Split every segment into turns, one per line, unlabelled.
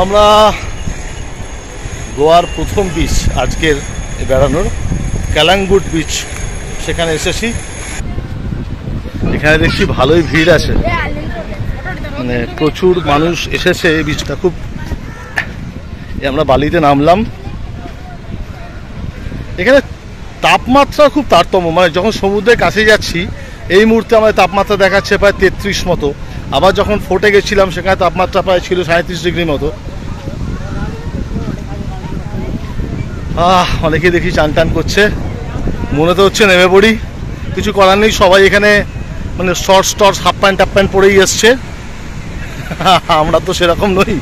আমরা গোয়ার প্রথম বিচ আজকের বেড়ানোর কালাঙ্গুট বিচ, সেখানে এসেছি। এখানে দেখছি ভালোই ভিড় আছে, মানে প্রচুর মানুষ এসেছে। এই বিচটা খুব, আমরা বালিতে নামলাম। এখানে তাপমাত্রা খুব তারতম্য, মানে যখন সমুদ্রের কাছে যাচ্ছি এই মুহূর্তে আমাদের তাপমাত্রা দেখাচ্ছে প্রায় 33 মতো। আবার যখন ফোর্টে গেছিলাম সেখানে তাপমাত্রা প্রায় ছিল 37 ডিগ্রি মতো। অনেকেই দেখি চান টান করছে, মনে তো হচ্ছে নেমে পড়ি। কিছু করার নেই, সবাই এখানে মানে শর্টস হাফ প্যান্ট টাপ প্যান্ট পরেই এসছে। আমরা তো সেরকম নই।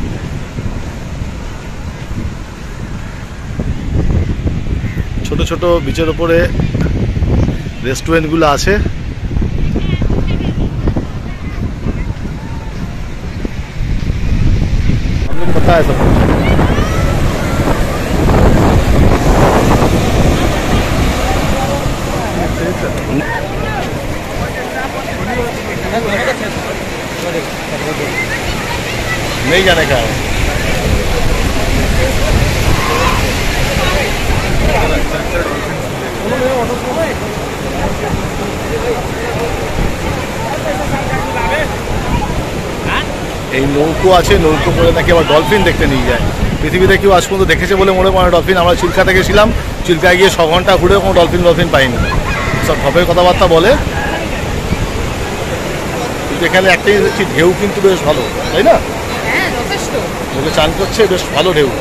ছোট ছোট বিচের ওপরে রেস্টুরেন্টগুলো আছে। पता है सब। नहीं जाने का है। এই নৌকো আছে, নৌকো করে নাকি আবার ডলফিন দেখতে নিয়ে যায়। পৃথিবীতে কেউ আজ পর্যন্ত দেখেছে বলে মনে হয় ডলফিন? আমরা চিল্কাতে গেছিলাম, চিল্কায় গিয়ে 6 ঘন্টা ঘুরে কোনো ডলফিন পাইনি। সব ঢপের কথাবার্তা বলে, কিন্তু এখানে একটাই দেখছি, ঢেউ কিন্তু বেশ ভালো, তাই না? লোকে চান করছে, বেশ ভালো ঢেউ।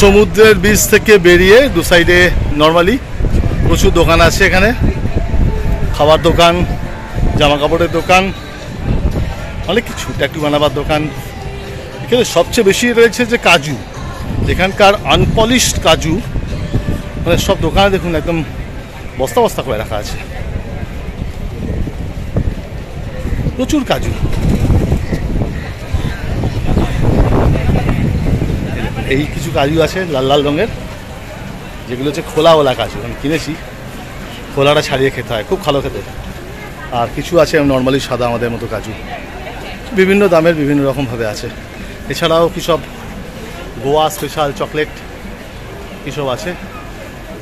সমুদ্রের বিচ থেকে বেরিয়ে দু সাইডে নর্মালি প্রচুর দোকান আছে। এখানে খাবার দোকান, জামা কাপড়ের দোকান, অনেক কিছু, ট্যাটু বানাবার দোকান। এখানে সবচেয়ে বেশি রয়েছে যে কাজু, এখানকার আনপলিশড কাজু, মানে সব দোকানে দেখুন একদম বস্তা বস্তা করে রাখা আছে, প্রচুর কাজু। এই কিছু কাজু আছে লাল লাল রঙের, যেগুলো হচ্ছে খোলাওয়ালা কাজু। আমি কিনেছি, খোলাটা ছাড়িয়ে খেতে হয়, খুব ভালো খেতে। আর কিছু আছে নর্মালি সাদা আমাদের মতো কাজু, বিভিন্ন দামের বিভিন্ন রকমভাবে আছে। এছাড়াও কী সব গোয়া স্পেশাল চকলেট কী সব আছে,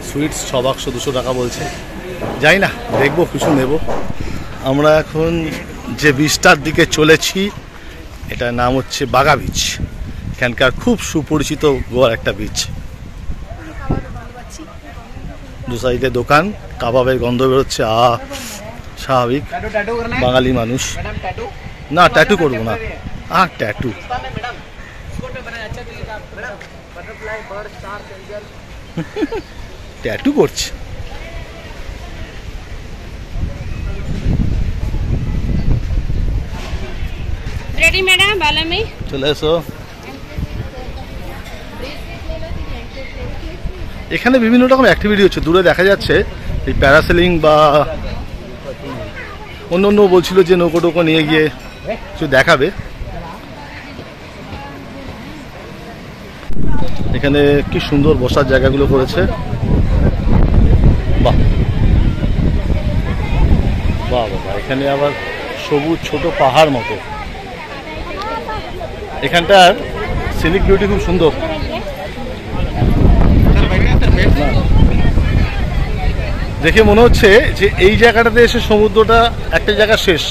সুইটস 6 বাক্স 200 টাকা বলছে। যাই না, দেখবো কিছু নেব। আমরা এখন যে বিচটার দিকে চলেছি এটার নাম হচ্ছে বাগা বিচ। এখানকার খুব সুপরিচিত গোয়ার একটা বিচ। দু সাইডে দোকান, কাবাবের গন্ধ বেরোচ্ছে। স্বাভাবিক, বাঙালি মানুষ। না, ট্যাটু করবো না। ট্যাটু ট্যাটু করছে।
রেডি ম্যাডাম, ভালো নেই,
চলে এসো। এখানে বিভিন্ন রকম অ্যাক্টিভিটি হচ্ছে, দূরে দেখা যাচ্ছে এই প্যারাসেলিং বা অন্য অন্য বলছিল যে নৌকো টোকো নিয়ে গিয়ে কিছু দেখাবে। এখানে কি সুন্দর বসার জায়গাগুলো করেছে। বাহ বাহ বাবা, এখানে আবার সবুজ ছোট পাহাড় মতো। এখানটার সিনিক বিউটি খুব সুন্দর। দেখে মনে হচ্ছে যে এই জায়গাটাতে এসে সমুদ্রটা একটা জায়গা শেষ,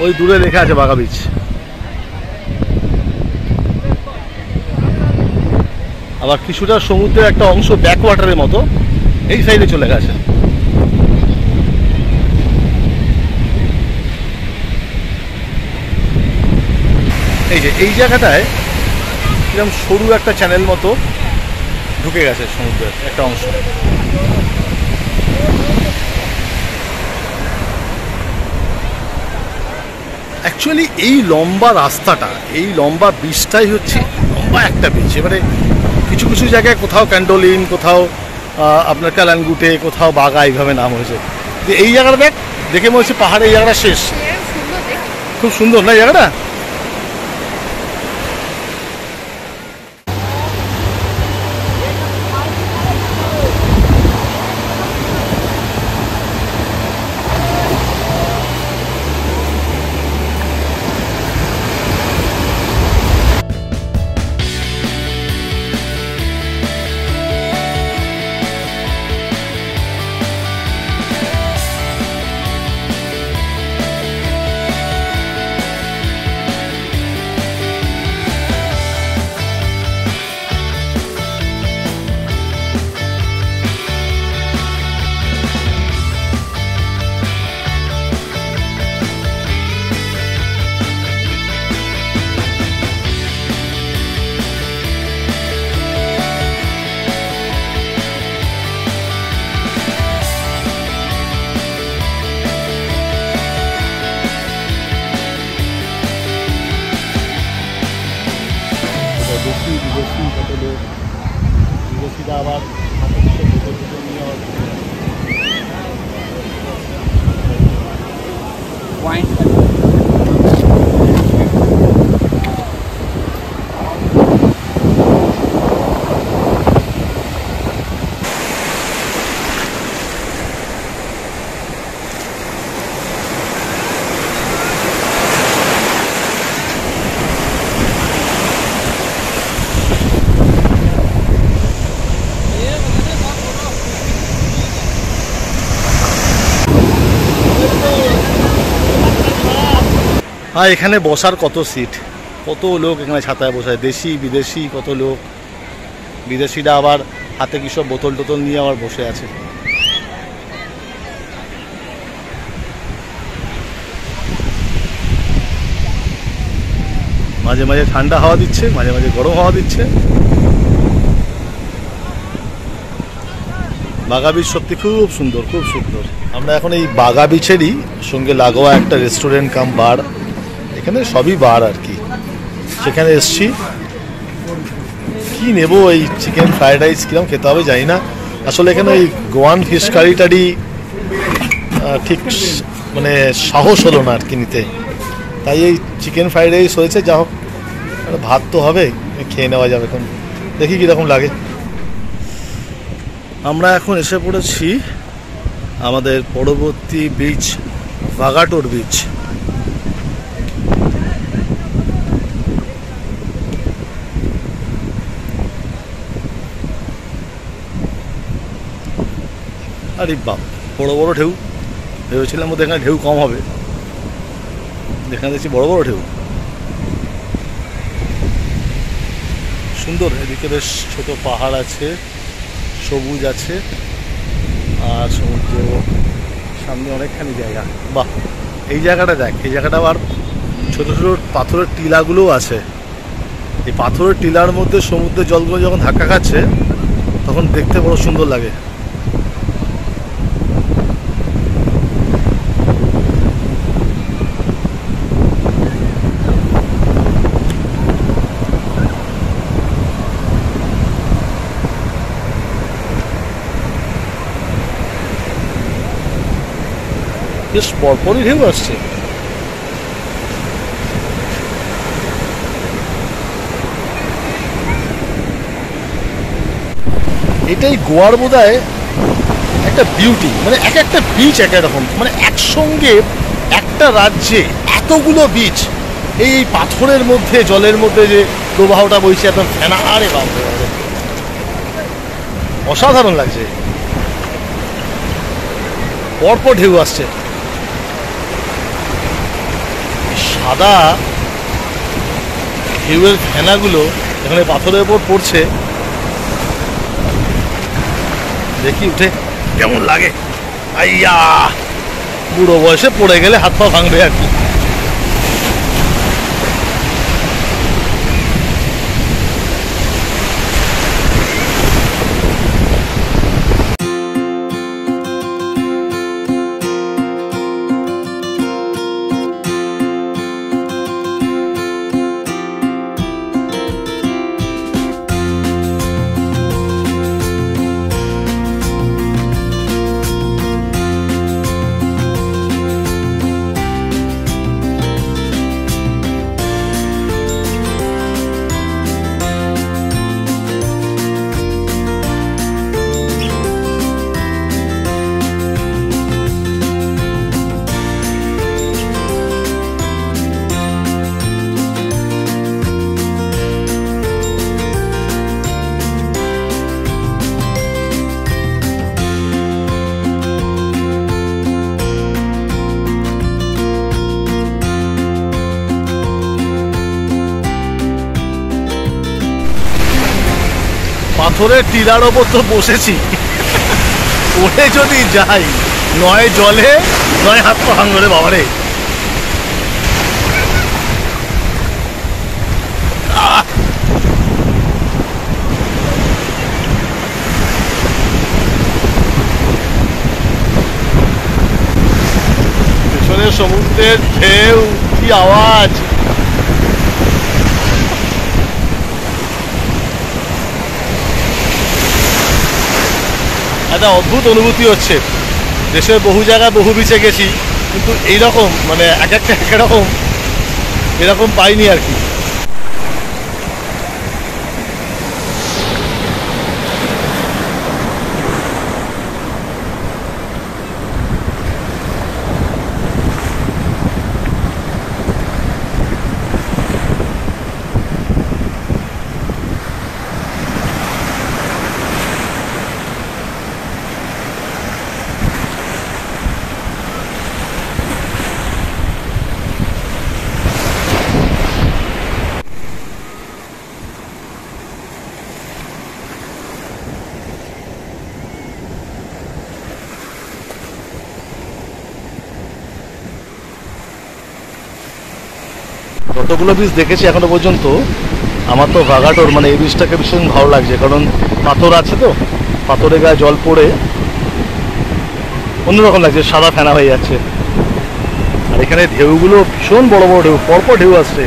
ওই দূরে লেখা আছে বাগা বিচ। আবার কিছুটা সমুদ্রের একটা অংশ ব্যাক ওয়াটারের মতো এই সাইডে চলে গেছে। এই যে এই জায়গাটায় কিরকম সরু একটা চ্যানেল মতো ঢুকে গেছে সমুদ্রের একটা অংশ। অ্যাকচুয়ালি এই লম্বা রাস্তাটা, এই লম্বা বিচটাই হচ্ছে লম্বা একটা বিচ। এবারে কিছু কিছু জায়গায় কোথাও ক্যান্ডোলিন, কোথাও আপনার কালানগুটে, কোথাও বাগা, এইভাবে নাম হয়েছে। যে এই জায়গাটা দেখে মনে হচ্ছে পাহাড়ে এই জায়গাটা শেষ। খুব সুন্দর না এই জায়গাটা? বিদেশি কত লোক, বিদেশিরা আবার হাতে নিয়ে আর এখানে বসার কত সিট, কত লোক এখানে ছাতায় বসায়, দেশি বিদেশি কত লোক। বিদেশিরা আবার হাতে কি সব বোতল টোতল নিয়ে আবার বসে আছে। মাঝে মাঝে ঠান্ডা হাওয়া দিচ্ছে, মাঝে মাঝে গরম হাওয়া দিচ্ছে। বাগা বিচ সত্যি খুব সুন্দর, খুব সুন্দর। আমরা এখন এই বাগা বিচেরই সঙ্গে লাগোয়া একটা রেস্টুরেন্ট কাম বার, এখানে সবই বার আর কি, সেখানে এসছি। কি নেব, এই চিকেন ফ্রাইড রাইস কিরকম খেতে হবে জানি না। আসলে এখানে ওই গোয়ান ফিশ কারিটারি ঠিক মানে সাহস হলো না আর কি নিতে, তাই এই চিকেন ফ্রাইড রাইস হয়েছে। যা হোক, ভাত তো হবে, খেয়ে নেওয়া যাবে। এখন দেখি কীরকম লাগে। আমরা এখন এসে পড়েছি আমাদের পরবর্তী বিচ, ভাগাটোর বিচ। আরে বাপ, বড় বড় ঢেউ। ভেবেছিলাম বোধ এখানে ঢেউ কম হবে, এখানে দেখছি বড় বড় ঢেউ। সুন্দর, এদিকে বেশ ছোট পাহাড় আছে, সবুজ আছে, আর সমুদ্র সামনে অনেকখানি জায়গা। বাহ, এই জায়গাটা দেখ, এই জায়গাটা আবার ছোট ছোট পাথরের টিলাগুলোও আছে। এই পাথরের টিলার মধ্যে সমুদ্রের জলগুলো যখন ধাক্কা খাচ্ছে তখন দেখতে বড় সুন্দর লাগে। বেশ পরপরই ঢেউ আসছে। এটাই গোয়ার বোধহয় একটা বিউটি, মানে এক একটা বিচ এক এক রকম, মানে একসঙ্গে একটা রাজ্যে এতগুলো বিচ, এই পাথরের মধ্যে জলের মধ্যে যে প্রবাহটা বইছে একদম ফেনা, আরে বাপ রে, অসাধারণ লাগছে। পরপর ঢেউ আসছে, সাদা ঢেউয়ের ফেনাগুলো এখানে পাথরের উপর পড়ছে, দেখি উঠে কেমন লাগে। আইয়া, বুড়ো বয়সে পড়ে গেলে হাত পা ভাঙবে আর কি। পাথরের টিলার ওপর তো বসেছি, ওঠে যদি যাই, নয় জলে নয় হাত পা ভাঙলে বাবারে। পেছনে সমুদ্রের ঢেউ, কি আওয়াজ! একটা অদ্ভুত অনুভূতি হচ্ছে। দেশের বহু জায়গায় বহু বিচে গেছি, কিন্তু এইরকম মানে এক একটা একরকম এরকম পাইনি আর কি। যতগুলো বীজ দেখেছি এখনো পর্যন্ত, আমার তো ভাগাটোর মানে এই বীজটাকে ভীষণ ভালো লাগছে, কারণ পাথর আছে তো, পাথরে গায়ে জল পড়ে অন্যরকম লাগছে, সাদা ফেনা হয়ে যাচ্ছে। আর এখানে ঢেউগুলো ভীষণ বড় বড় ঢেউ, পরপর ঢেউ আসছে।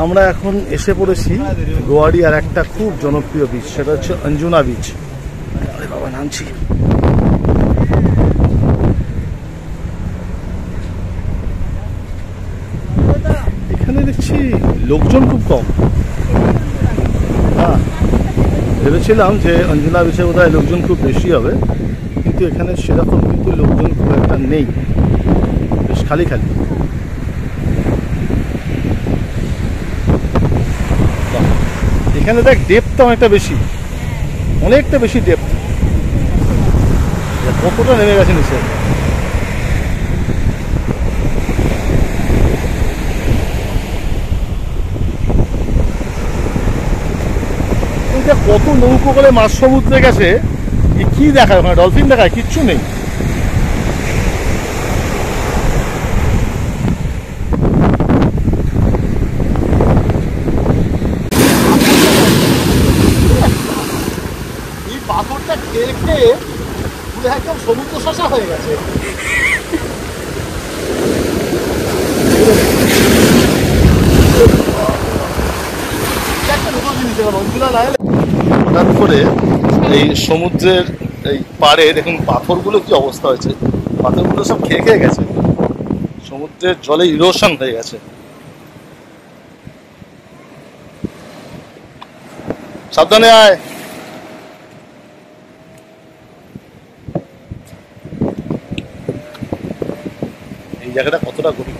আমরা এখন এসে পড়েছি গোয়ারি আর একটা খুব জনপ্রিয় বিচ, সেটা হচ্ছে অঞ্জুনা বিচ। আরে বাবা, নামছি। এখানে দেখছি লোকজন খুব কম। হ্যাঁ, ভেবেছিলাম যে অঞ্জুনা বিচে বোধহয় লোকজন খুব বেশি হবে, কিন্তু এখানে সেরকম কিন্তু লোকজন খুব একটা নেই, বেশ খালি খালি। এখানে দেখ ডেপথটা অনেকটা বেশি, অনেকটা বেশি ডেপথ। কতটা নেমে গেছে নিচে। কত নৌকো করে মাছ সমুদ্রে গেছে, কি দেখায় ওখানে? ডলফিন দেখায়? কিচ্ছু নেই। পাথরটা খেয়ে খেয়ে একদম সমুদ্র শশা হয়ে গেছে। হঠাৎ করে এই সমুদ্রের এই পাড়ে দেখুন পাথরগুলো কি অবস্থা হয়েছে, পাথরগুলো সব খেয়ে খেয়ে গেছে, সমুদ্রের জলে ইরোশন হয়ে গেছে। সাবধানে আয়। এই জায়গাটা কতটা গভীর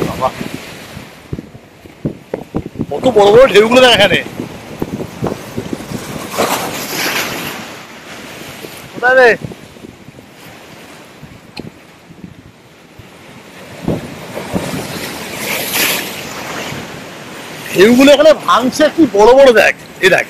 বাবা, কত বড় বড় ঢেউগুলো দেখ এখানে। কোথায় রে? ঢেউগুলো এখানে ভাঙছে, কি বড় বড় দেখ, এ দেখ।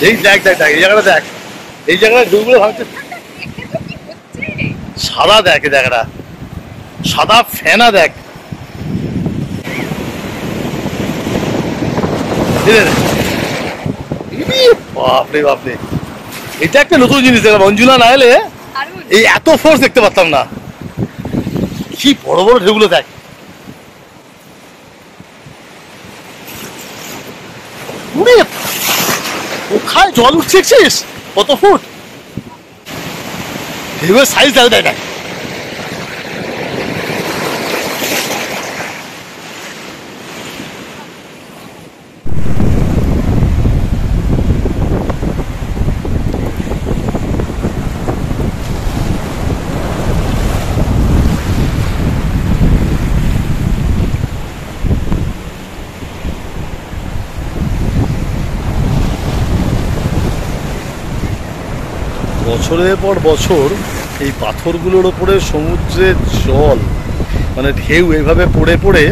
এই দেখ দেখ দেখ, এই জায়গাটা দেখ, এই জায়গাটা ঢেউগুলো ভাঙছে। সাদা দেখ, এই জায়গাটা সাদা ফেনা দেখ। বাপরে বাপরে, এটা একটা নতুন জিনিস দেখলাম। অঞ্জুলা না এলে এই এত ফোর্স দেখতে পারতাম না। কি বড় বড় ঢেউগুলো দেখ। কোথায় জল উঠছিস, কত ফুট ঢেউয়ের সাইজ দেখ দেখ। বছরের পর বছর এই পাথরগুলোর ওপরে সমুদ্রের জল মানে ঢেউ এইভাবে পড়ে পড়ে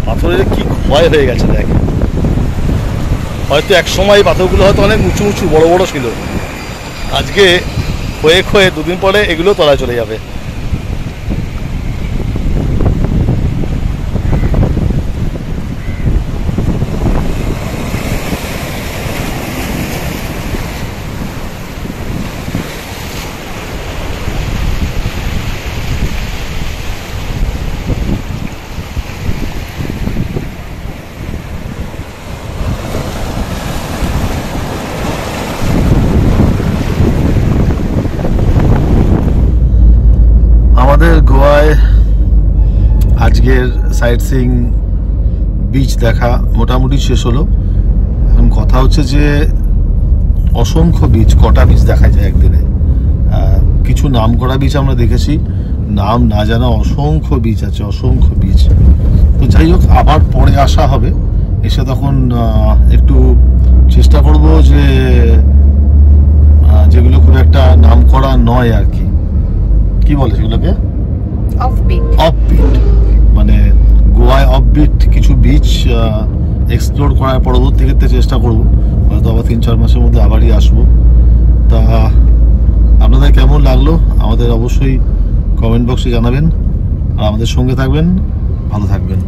পাথরের কি ক্ষয় হয়ে গেছে দেখ। হয়তো এক সময় এই পাথরগুলো হয়তো অনেক উঁচু উঁচু বড় বড় ছিল, আজকে ক্ষয়ে ক্ষয়ে দুদিন পরে এগুলো তলায় চলে যাবে। আমাদের গোয়ায় আজকের সাইট সিইং বিচ দেখা মোটামুটি শেষ হলো। এখন কথা হচ্ছে যে অসংখ্য বিচ, কটা বিচ দেখা যায় একদিনে। কিছু নাম করা বিচ আমরা দেখেছি, নাম না জানা অসংখ্য বিচ আছে, অসংখ্য বিচ। তো যাই হোক, আবার পরে আসা হবে, এসে তখন একটু চেষ্টা করব যে যেগুলো খুব একটা নাম করা নয় আর কি, কি বলে সেগুলোকে, অফবিট, মানে গোয়ায় অফবিট কিছু বিচ এক্সপ্লোর করার পরবর্তী ক্ষেত্রে চেষ্টা করব। হয়তো আবার 3-4 মাসের মধ্যে আবারই আসবো। তা আপনাদের কেমন লাগলো আমাদের অবশ্যই কমেন্ট বক্সে জানাবেন, আর আমাদের সঙ্গে থাকবেন, ভালো থাকবেন।